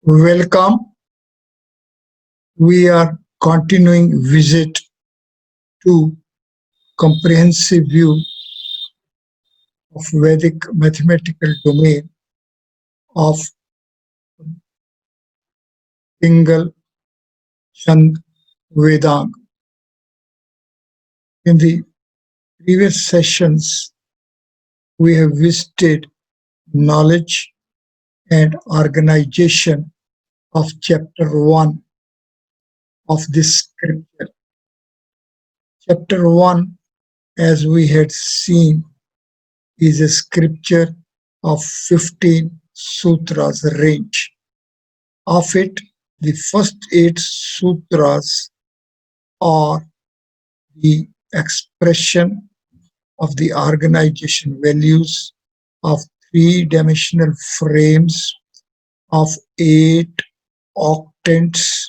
Welcome. We are continuing visit to comprehensive view of Vedic mathematical domain of Pingal Chand Vedang. In the previous sessions, we have visited knowledge and organization of chapter 1 of this scripture. Chapter 1, as we had seen, is a scripture of 15 sutras range. Of it, the first 8 sutras are the expression of the organization values of three-dimensional frames of 8 octants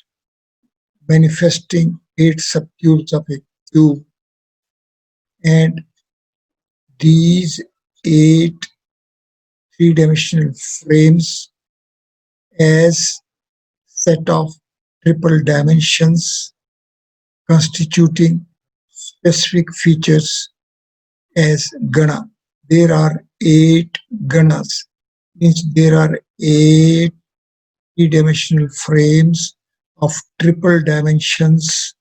manifesting 8 subcubes of a cube, and these 8 three-dimensional frames as set of triple dimensions constituting specific features as gana. There are 8 ganas, means there are 8 three-dimensional frames of triple dimensions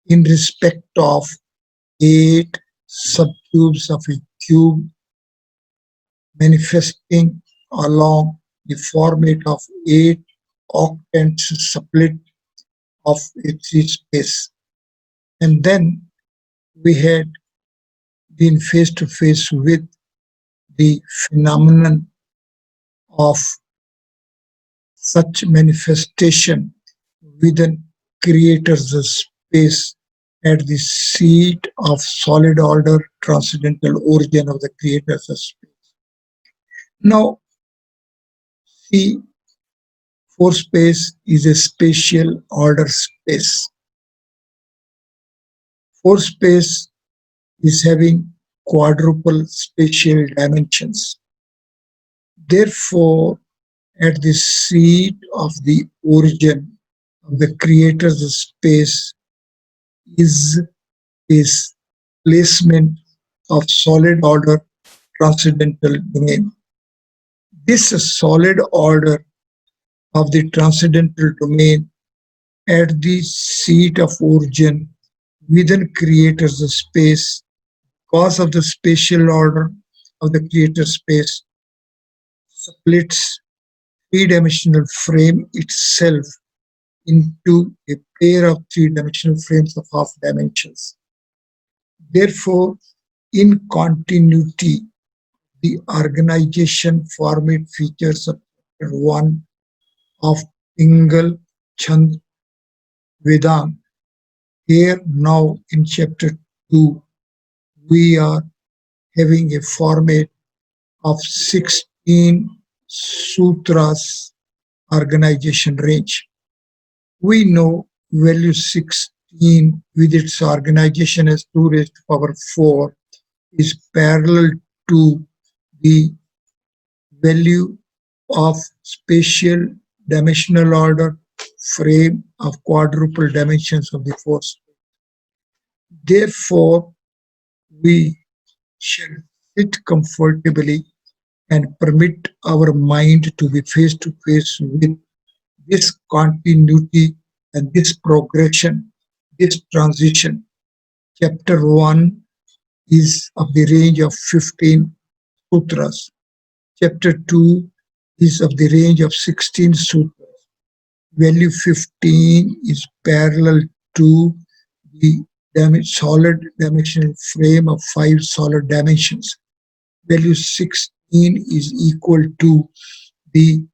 in respect of 8 subcubes of a cube manifesting along the format of 8 octants split of a 3 space. And then we had been face to face with the phenomenon of such manifestation within creator's space at the seat of solid order transcendental origin of the creator's space. Now, see, 4 space is a spatial order space. 4 space is having quadruple spatial dimensions. Therefore, at the seat of the origin of the creator's space is placement of solid order transcendental domain. This solid order of the transcendental domain at the seat of origin within creator's space, because of the spatial order of the creator space, splits three-dimensional frame itself into a pair of three-dimensional frames of half dimensions. Therefore, in continuity, the organization format features of chapter 1 of Pingal Chand Vedang. Here now in chapter 2, we are having a format of 16 sutras organization range. We know value 16 with its organization as 2 raised to power 4 is parallel to the value of spatial dimensional order frame of quadruple dimensions of the force. Therefore, we shall sit comfortably and permit our mind to be face to face with this continuity and this progression, this transition. Chapter 1 is of the range of 15 sutras. Chapter 2 is of the range of 16 sutras. Value 15 is parallel to the solid dimensional frame of 5 solid dimensions. Value 16 is equal to the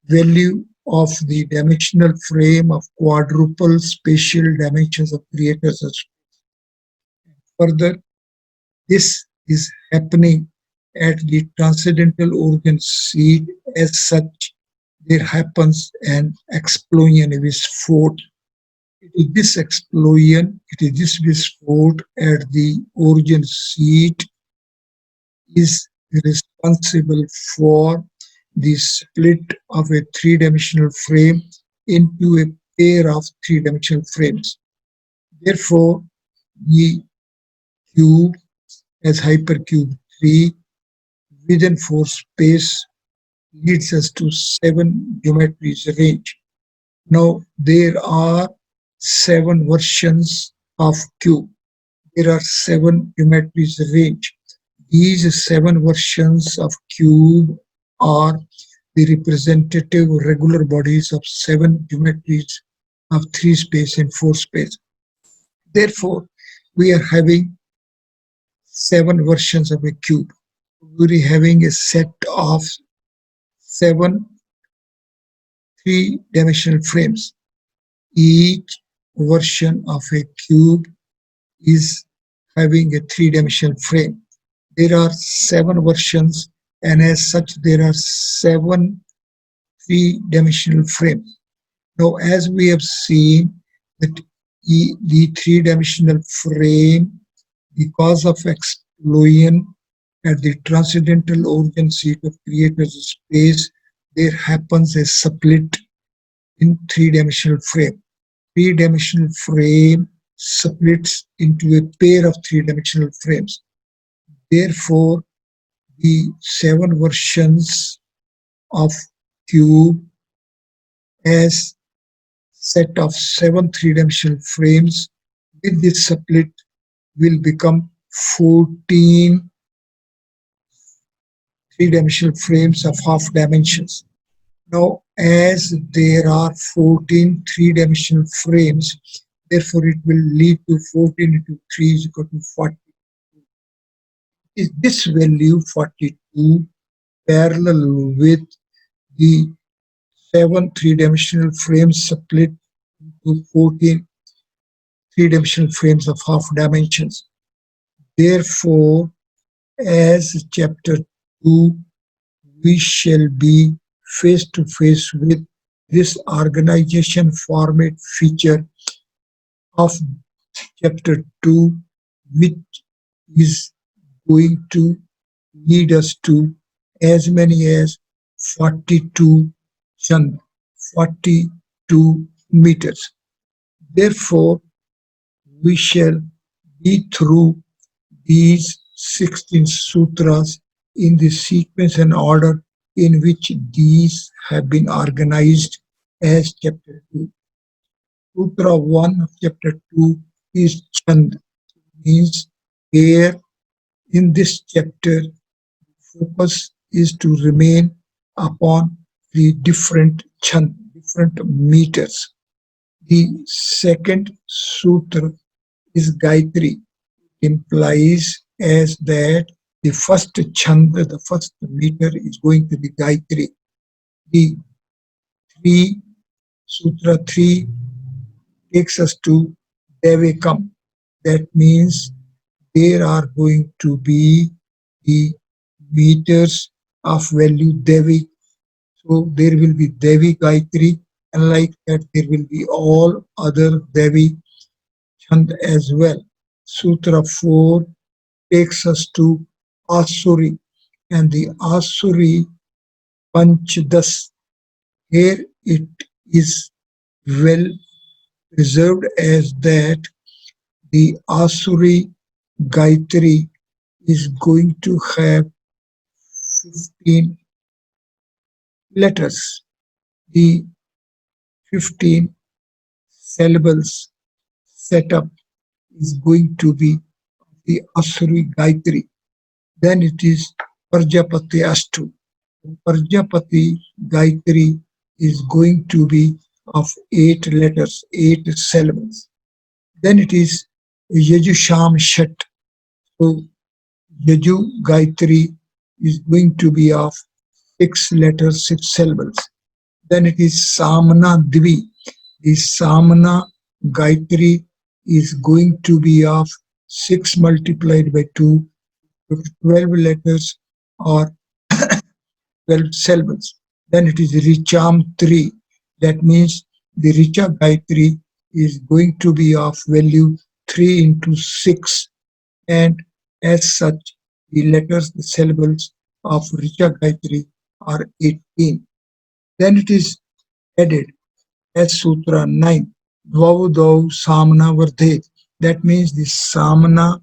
value of the dimensional frame of quadruple spatial dimensions of creator's space. Further, this is happening at the transcendental origin seed. As such, there happens an explosion of Visphot. It is this explosion, it is this Visphot at the origin seed is responsible for the split of a three-dimensional frame into a pair of three-dimensional frames. Therefore, the cube as hypercube 3 within 4 space leads us to 7 geometries range. Now, there are 7 versions of cube. There are 7 geometries range. These 7 versions of cube are the representative regular bodies of 7 geometries of 3 space and 4 space. Therefore, we are having 7 versions of a cube. We are having a set of 7 three-dimensional frames. Each version of a cube is having a three-dimensional frame. There are 7 versions, and as such there are 7 three-dimensional frames. Now, as we have seen that the three-dimensional frame, because of explosion at the transcendental origin seat of creator's space, there happens a split in three-dimensional frame. Three-dimensional frame splits into a pair of three-dimensional frames. Therefore, the 7 versions of cube as set of 7 three-dimensional frames with this split will become 14 three-dimensional frames of half dimensions. Now, as there are 14 three-dimensional frames, therefore it will lead to 14 into 3 is equal to 40. Is this value 42 parallel with the 7 three-dimensional frames split into 14 three-dimensional frames of half dimensions? Therefore, as chapter 2, we shall be face to face with this organization format feature of chapter 2, which is going to lead us to as many as 42 chand, 42 meters. Therefore, we shall be through these 16 sutras in the sequence and order in which these have been organized as chapter 2. Sutra 1 of chapter 2 is Chand, means here in this chapter, focus is to remain upon the different chand, different meters. The second sutra is Gayatri, implies as that the first chand, the first meter is going to be Gayatri. The 3, Sutra 3 takes us to Devakam. That means there are going to be the meters of value Devi. So there will be Devi Gayatri, and like that there will be all other Devi Chand as well. Sutra 4 takes us to Asuri, and the Asuri Panchadas. Here it is well preserved as that the Asuri Gayatri is going to have 15 letters. The 15 syllables setup is going to be the Asuri Gayatri. Then it is Prajapati Ashtu. Prajapati Gayatri is going to be of 8 letters, 8 syllables. Then it is Yajusham Shat. So Yaju Gayatri is going to be of 6 letters, 6 syllables. Then it is Samana Divi. The Samana Gayatri is going to be of 6 multiplied by 2, 12 letters or 12 syllables. Then it is Richam 3. That means the Richa Gayatri is going to be of value 3 into 6, and as such the letters, the syllables of Richa Gayatri or 18. Then it is added as Sutra 9. Dvavudau Samana Vardhet. That means the Samana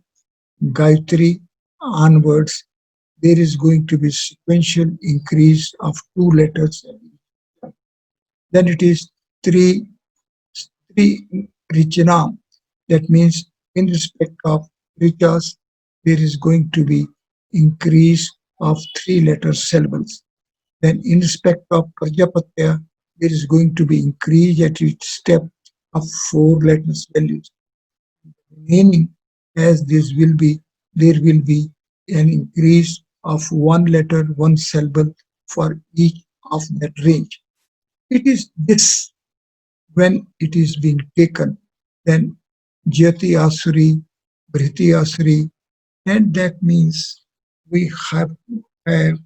Gayatri onwards, there is going to be sequential increase of two letters. Then it is three, three Richanam. That means in respect of Ritas, there is going to be increase of three letter syllables. Then in respect of Prajapatya, there is going to be increase at each step of four letters values. Meaning, as this will be, there will be an increase of one letter, one syllable for each of that range. It is this when it is being taken, then Jyati Asuri, Briti Asuri, and that means we have to have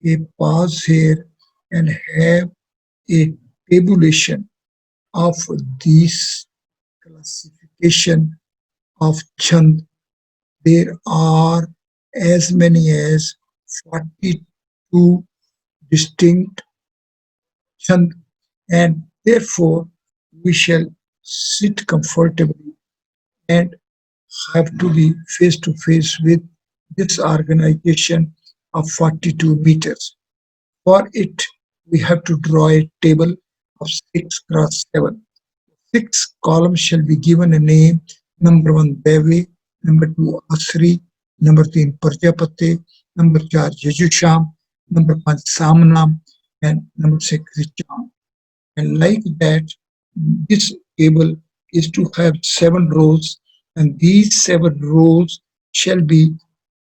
a pause here and have a tabulation of this classification of chand. There are as many as 42 distinct chand, and therefore we shall sit comfortably and have to be face to face with this organization of 42 meters. For it, we have to draw a table of 6 cross 7. Six columns shall be given a name. Number one, Devi. Number two, Asri. Number three, Prajapati. Number four, Yajusham. Number five, Samnam. And number six, Richam. And like that, this table is to have 7 rows, and these 7 rows shall be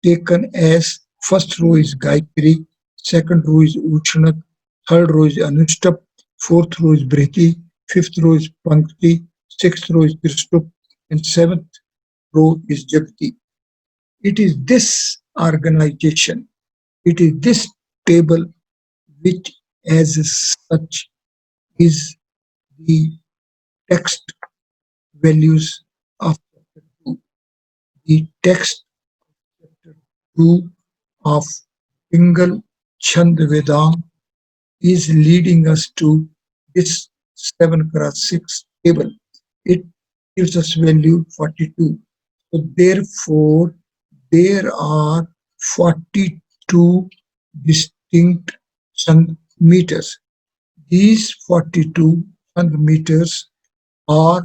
taken as first row is Gayatri, second row is Uchnak, third row is Anushtup, fourth row is Briti, fifth row is Pankti, sixth row is Trishtup, and seventh row is Jagti. It is this organization, it is this table which as such is the text values of chapter 2. The text chapter 2 of Pingal Chand Vedam is leading us to this 7 cross 6 table. It gives us value 42. So therefore, there are 42 distinct centimeters. These 42 centimeters are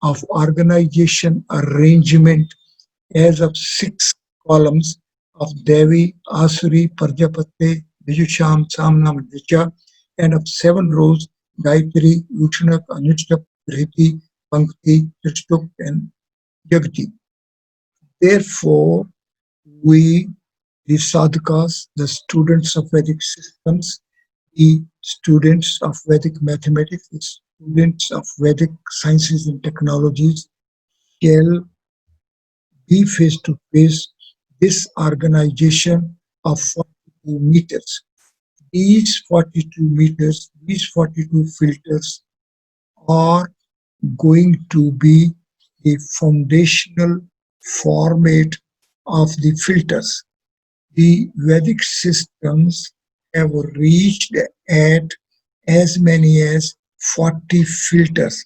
of organization arrangement as of 6 columns of Devi, Asuri, Prajapati, Vijusham, Samnam, and Richa, and of 7 rows Gayatri, Uchanak, Anushtup, Riti, Pankti, Trishtup, and Jagti. Therefore, we, the sadhakas, the students of Vedic systems, the students of Vedic mathematics, the students of Vedic sciences and technologies shall be face to face this organization of 42 meters. These 42 meters, these 42 filters are going to be the foundational format of the filters. The Vedic systems have reached at as many as 40 filters.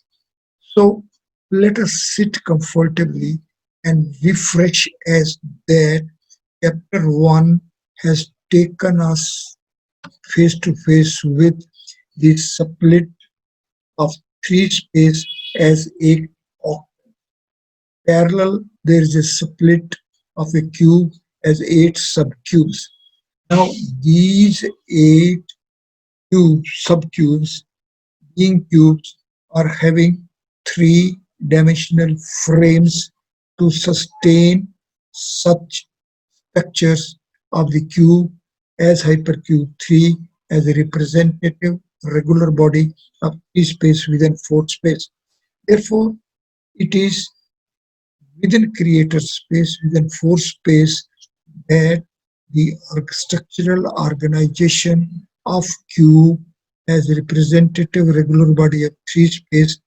So let us sit comfortably and refresh as that chapter 1 has taken us face to face with the split of three space as a parallel. There is a split of a cube as 8 subcubes. Now these 8 subcubes being cubes are having three-dimensional frames to sustain such structures of the cube as hypercube 3 as a representative regular body of 3 space within 4 space. Therefore, it is within creator space, within 4 space, that the structural organization of cube as representative regular body of 3 space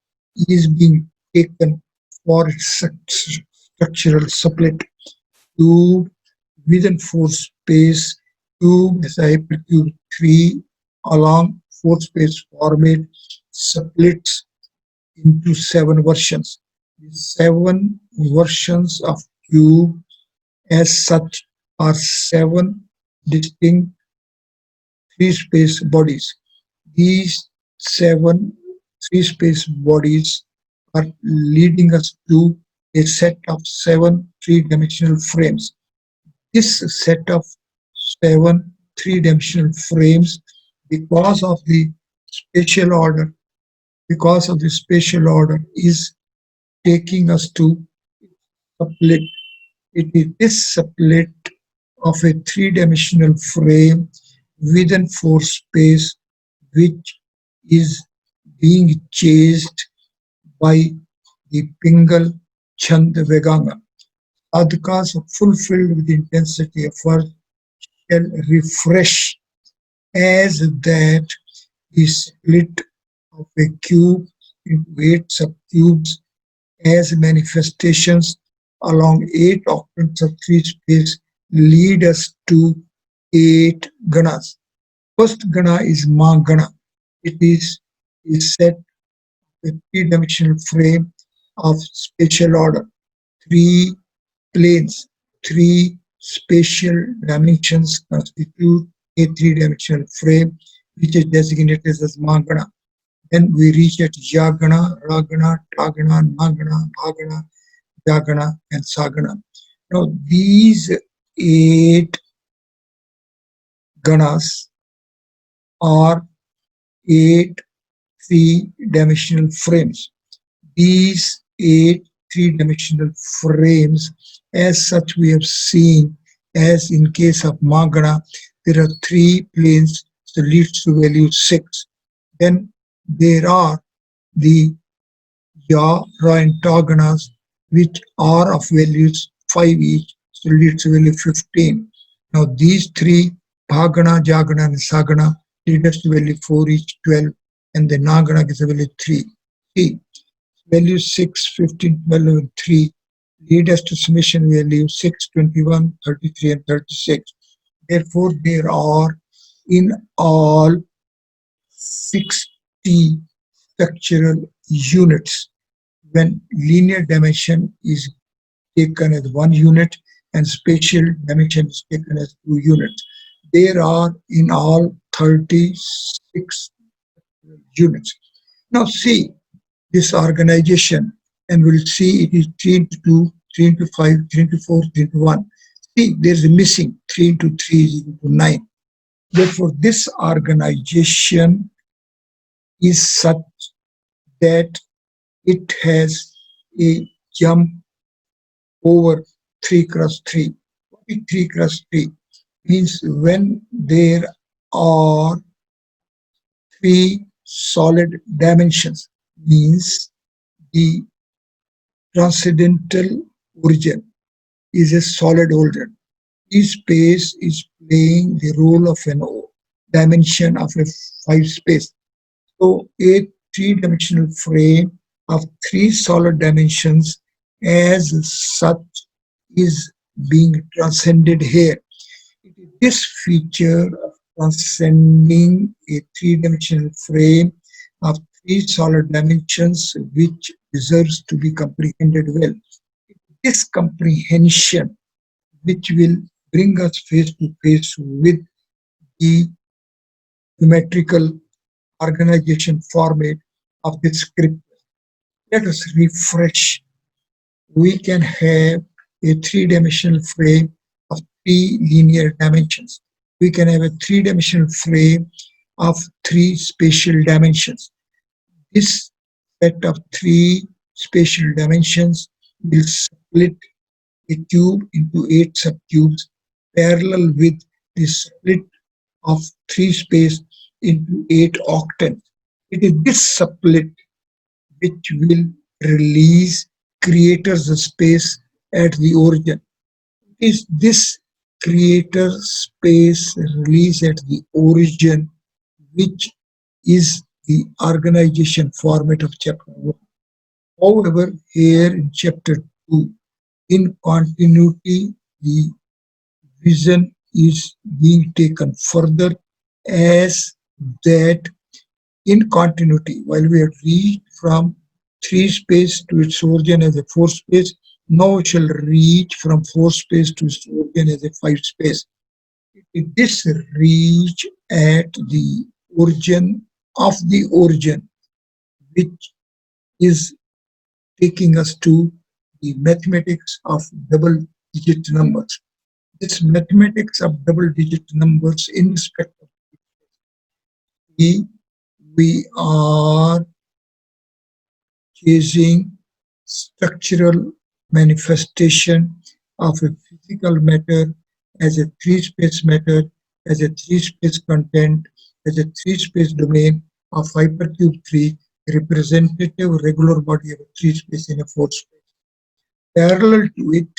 is being taken for its structural split. Cube within 4 space, cube as a hypercube 3 along 4-space format splits into 7 versions. The 7 versions of cube as such are 7 distinct 3-space bodies. These 7 3-space bodies are leading us to a set of 7 3-dimensional frames. This set of 7 3-dimensional frames, because of the spatial order, is taking us to split. It is this split of a 3-dimensional frame within 4 space which is being chased by the Pingal Chand Veganga. Adhkas fulfilled with intensity effort shall refresh as that the split of a cube into 8 subcubes as manifestations along 8 octants of 3 space lead us to 8 ganas. First gana is Ma Gana. It is a set a 3-dimensional frame of spatial order, 3 planes, 3 spatial dimensions constitute a 3-dimensional frame which is designated as Magana. Then we reach at Yagana, Ragana, Tagana, Nagana, Bhagana, Jagana, and Sagana. Now these 8 ganas are 8 3-dimensional frames. These 8 3-dimensional frames, as such, we have seen, as in case of Magana, there are 3 planes, so leads to value 6. Then there are the Ya, Ra, and Ta ganas, which are of values 5 each, so leads to value 15. Now these 3, Bhagana, Jagana, and Sagana, lead us to value 4 each, 12, and the Nagana gives a value 3. See, value 6, 15, 12, and 3 lead us to summation value 6, 21, 33, and 36. Therefore, there are in all 60 structural units when linear dimension is taken as 1 unit and spatial dimension is taken as 2 units. There are in all 36 units. Now see this organization and we'll see it is 3 into 2, 3 into 5, 3 into 4, 3 into 1. See, there's a missing 3 into 3 is equal to 9. Therefore, this organization is such that it has a jump over 3 cross 3. What is 3 cross 3? Means when there are 3 solid dimensions, means the transcendental origin is a solid origin. Each space is playing the role of an dimension of a 5 space. So a 3-dimensional frame of 3 solid dimensions as such is being transcended here. It is this feature of transcending a 3-dimensional frame of 3 solid dimensions which deserves to be comprehended well. This comprehension which will bring us face to face with the geometrical organization format of the script. Let us refresh. We can have a 3-dimensional frame of 3 linear dimensions. We can have a 3-dimensional frame of 3 spatial dimensions. This set of 3 spatial dimensions will split a cube into 8 subcubes parallel with the split of 3 space into 8 octants. It is this split which will release creator's space at the origin. It is this creator space release at the origin which is the organization format of chapter 1. However, here in chapter 2, in continuity, the vision is being taken further as that in continuity, while we have reached from three space to its origin as a four space, now we shall reach from four space to its origin as a five space. This reach at the origin of the origin, which is taking us to the mathematics of double digit numbers. This mathematics of double digit numbers in respect of e, we are chasing structural manifestation of a physical matter as a three-space matter, as a three-space content, as a three-space domain of hypercube 3, representative regular body of a three-space in a four-space. Parallel to it,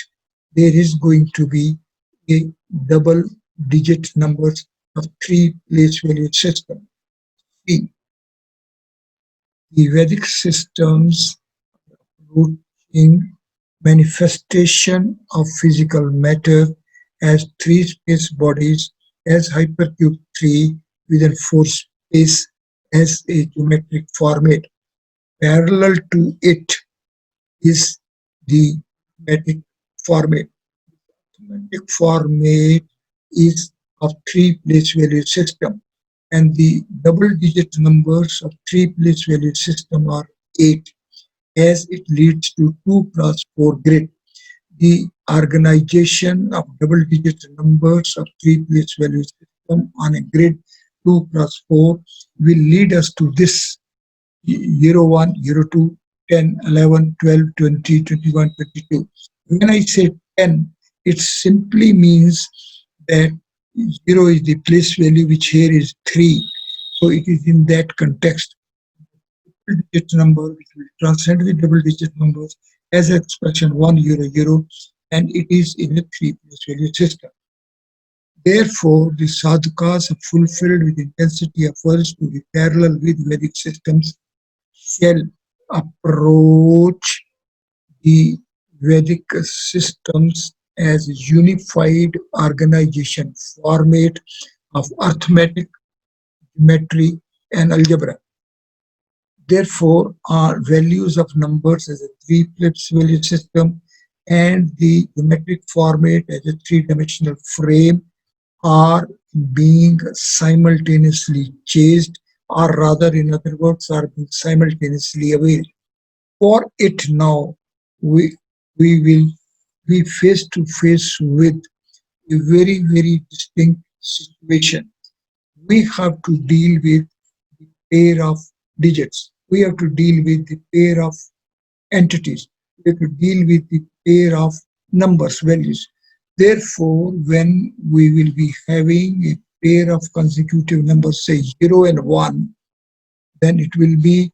there is going to be a double-digit numbers of three place value system. The Vedic systems approaching manifestation of physical matter as three space bodies as hypercube 3 within four space as a geometric format. Parallel to it is the mathematic format. Mathematic format is of three place value system, and the double digit numbers of three place value system are 8, as it leads to 2 plus 4 grid. The organization of double digit numbers of three place value system on a grid 2 plus 4 will lead us to this 0, 1, 0, 2, 10, 11, 12, 20, 21, 22. When I say 10, it simply means that 0 is the place value, which here is 3. So it is in that context. Digit number which will transcend the double digit numbers as expression 1 euro euro, and it is in a three place value system. Therefore, the sadhakas are fulfilled with intensity efforts to be parallel with Vedic systems shall approach the Vedic systems as unified organization format of arithmetic, geometry, and algebra. Therefore, our values of numbers as a three-place value system and the geometric format as a three-dimensional frame are being simultaneously chased, or rather, in other words, are being simultaneously aware. For it now, we, we will be face to face with a very, very distinct situation. We have to deal with the pair of digits. We have to deal with the pair of entities. We have to deal with the pair of numbers, values. Therefore, when we will be having a pair of consecutive numbers, say 0 and 1, then it will be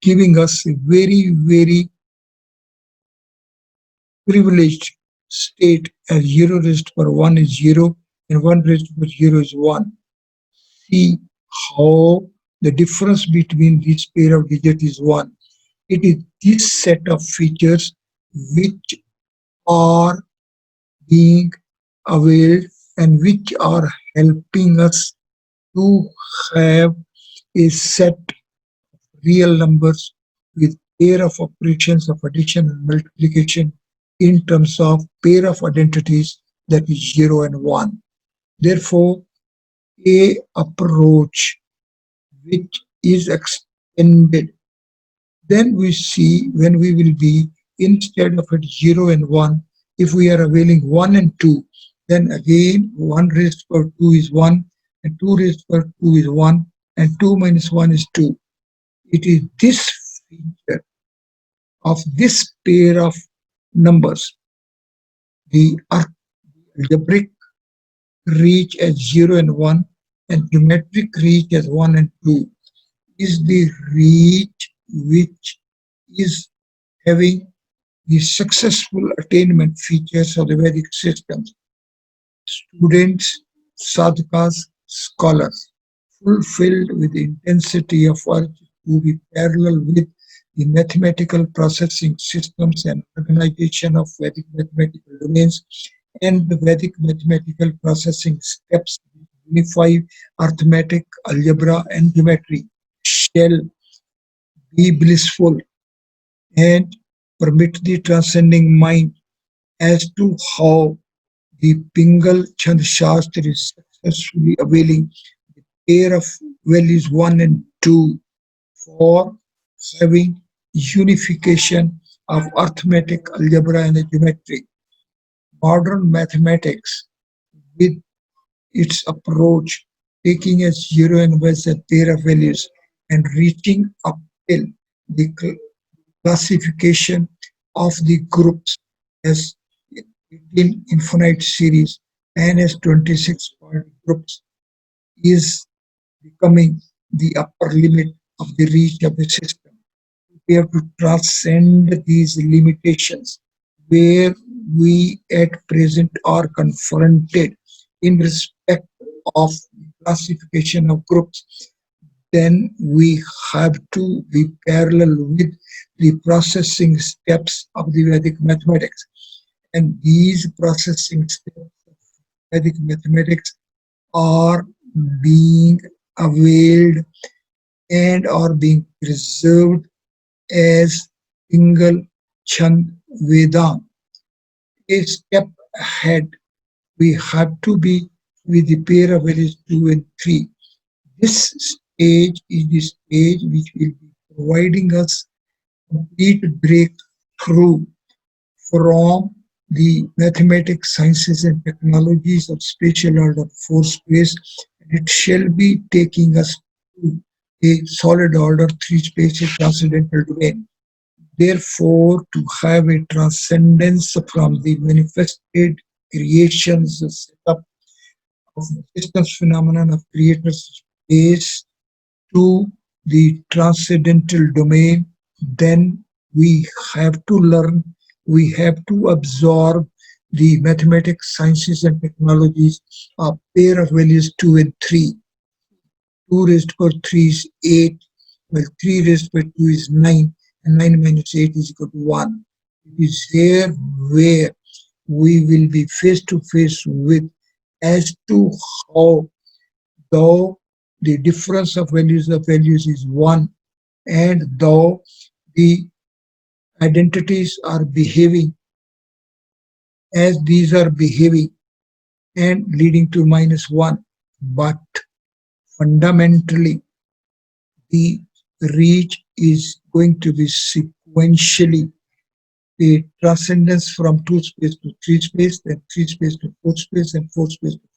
giving us a very, very privileged state as 0 raised to power 1 is 0 and 1 raised to power 0 is 1. See how the difference between these pair of digits is 1. It is this set of features which are being availed and which are helping us to have a set real numbers with pair of operations of addition and multiplication in terms of pair of identities, that is 0 and 1. Therefore, a approach which is extended, then we see when we will be instead of at 0 and 1, if we are availing 1 and 2, then again 1 raised to power 2 is 1 and 2 raised to power 2 is 1 and 2 minus 1 is 2. It is this feature of this pair of numbers, the algebraic reach as 0 and 1 and geometric reach as 1 and 2, is the reach which is having the successful attainment features of the Vedic systems. Students, sadhakas, scholars, fulfilled with the intensity of urge to be parallel with the mathematical processing systems and organization of Vedic mathematical domains and the Vedic mathematical processing steps unify arithmetic, algebra, and geometry shall be blissful and permit the transcending mind as to how the Pingal Chand Shastra is successfully availing the pair of values 1 and 2 for having unification of arithmetic, algebra, and geometry. Modern mathematics, with its approach, taking as zero and one as a pair of values and reaching up till the classification of the groups as 18 infinite series and as 26 point groups is becoming the upper limit of the reach of the system. We have to transcend these limitations where we at present are confronted in respect of classification of groups. Then we have to be parallel with the processing steps of the Vedic mathematics. And these processing steps of Vedic mathematics are being availed and are being preserved as single Chand Vedam. A step ahead, we have to be with the pair of values 2 and 3. This stage is the stage which will be providing us complete breakthrough from the mathematics, sciences, and technologies of spatial order 4 space, and it shall be taking us to a solid order 3 space, a transcendental domain. Therefore, to have a transcendence from the manifested creations setup of existence phenomenon of creators space to the transcendental domain, then we have to learn, we have to absorb the mathematics, sciences, and technologies, a pair of values 2 and 3. 2 raised to power 3 is 8, while 3 raised to power 2 is 9, and 9 minus 8 is equal to 1. It is here where we will be face to face with as to how, though the difference of values is 1, and though the identities are behaving as these are behaving and leading to -1, but fundamentally the reach is going to be sequentially a transcendence from 2 space to 3 space, then 3 space to 4 space, and 4 space to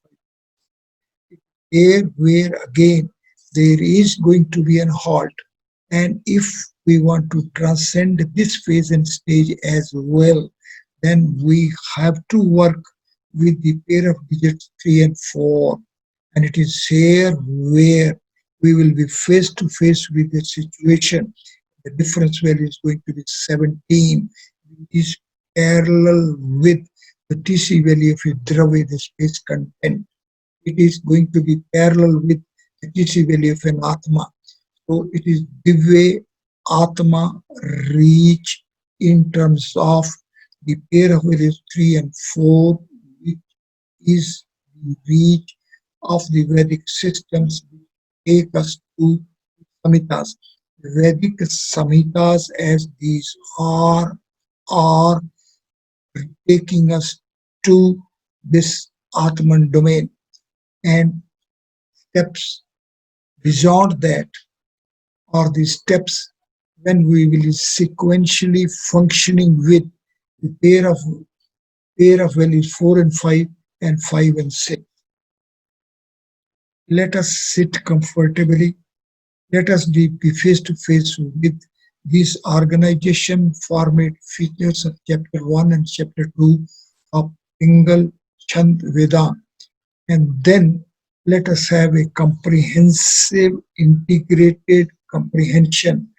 5. There where again there is going to be an halt, and if we want to transcend this phase and stage as well, then we have to work with the pair of digits 3 and 4. And it is here where we will be face to face with the situation. The difference value is going to be 17, which is parallel with the TC value of Dravya, the space content. It is going to be parallel with the TC value of an Atma. So it is Divya Atma reach in terms of the pair of values 3 and 4, which is the reach of the Vedic systems which take us to Samhitas. Vedic Samhitas, as these are taking us to this Atman domain, and steps beyond that are the steps when we will be sequentially functioning with the pair of values 4 and 5 and 5 and 6. Let us sit comfortably. Let us be face to face with these organization format features of chapter 1 and chapter 2 of Pingal Chand Vedam. And then let us have a comprehensive, integrated comprehension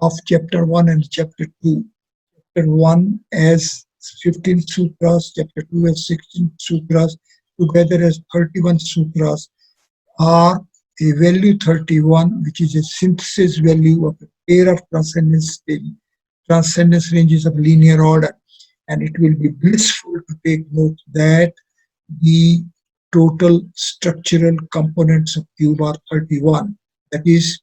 of chapter 1 and chapter 2. Chapter 1 as 15 sutras, chapter 2 as 16 sutras, together as 31 sutras, are a value 31, which is a synthesis value of a pair of transcendence ranges of linear order. and it will be blissful to take note that the total structural components of cube are 31. That is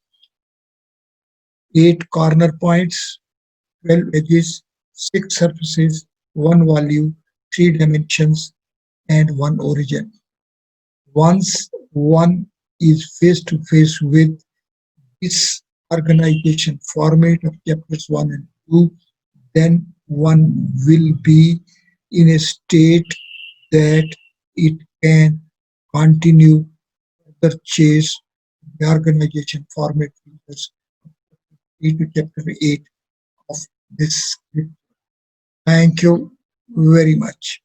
8 corner points, 12 edges, 6 surfaces, 1 value, 3 dimensions, and 1 origin. Once one is face to face with this organization format of chapters 1 and 2, then one will be in a state that it can continue the chase the organization format features into chapter 8 of this script. Thank you very much.